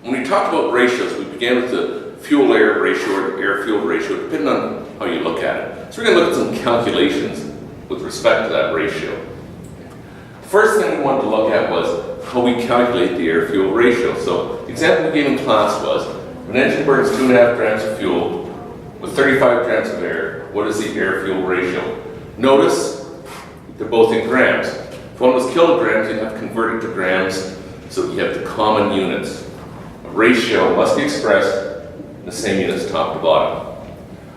When we talked about ratios, we began with the fuel-air ratio or air-fuel ratio, depending on how you look at it. So we're going to look at some calculations with respect to that ratio. The first thing we wanted to look at was how we calculate the air-fuel ratio. So the example we gave in class was, if an engine burns 2.5 grams of fuel with 35 grams of air, what is the air-fuel ratio? Notice they're both in grams. If one was kilograms, you'd have to convert it to grams, so you have the common units. A ratio must be expressed in the same units top to bottom.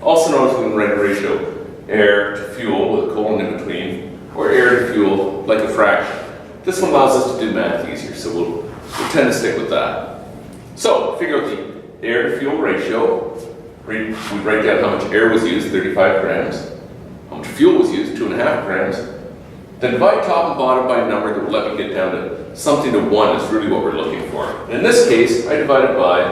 Also notice we can write a ratio air to fuel with a colon in between, or air to fuel like a fraction. This one allows us to do math easier, so we'll tend to stick with that. So, figure out the air to fuel ratio. We write down how much air was used, 35 grams. How much fuel was used, 2.5 grams. Then divide top and bottom by a number that will let me get down to something to 1 is really what we're looking for. And in this case, I divided by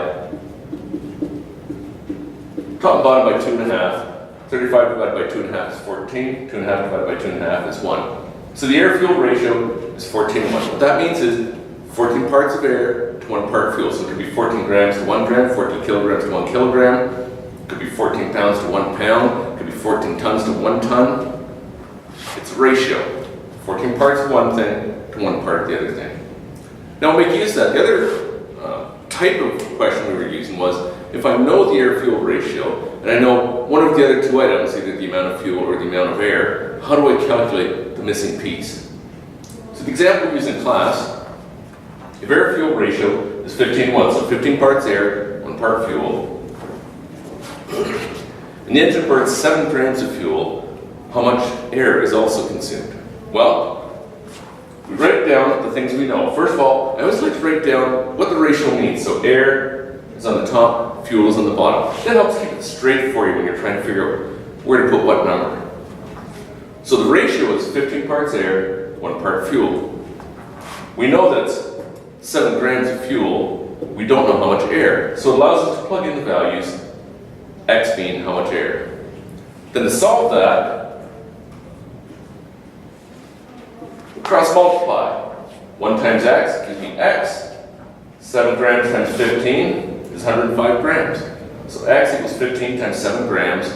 top and bottom by 2.5. 35 divided by 2.5 is 14. 2.5 divided by 2.5 is 1. So the air-fuel ratio is 14 to 1. What that means is 14 parts of air to 1 part of fuel. So it could be 14 grams to 1 gram, 14 kilograms to 1 kilogram. It could be 14 pounds to 1 pound. It could be 14 tons to 1 ton. It's a ratio. 14 parts of one thing to 1 part of the other thing. Now we'll make use of that. The other type of question we were using was, if I know the air-fuel ratio, and I know one of the other two items, either the amount of fuel or the amount of air, how do I calculate the missing piece? So the example we used in class, if air-fuel ratio is 15:1, so 15 parts air, 1 part fuel, and the engine burns 7 grams of fuel, how much air is also consumed? Well, we write down the things we know. First of all, I always like to write down what the ratio means. So air is on the top, fuel is on the bottom. That helps keep it straight for you when you're trying to figure out where to put what number. So the ratio is 15 parts air, 1 part fuel. We know that it's 7 grams of fuel. We don't know how much air. So it allows us to plug in the values, x being how much air. Then to solve that, cross multiply. 1 times x gives me x. 7 grams times 15 is 105 grams. So x equals 15 times 7 grams.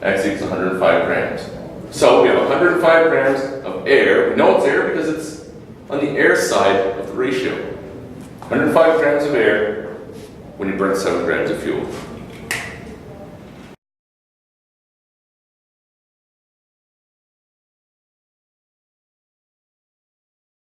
X equals 105 grams. So we have 105 grams of air. We know it's air because it's on the air side of the ratio. 105 grams of air when you burn 7 grams of fuel.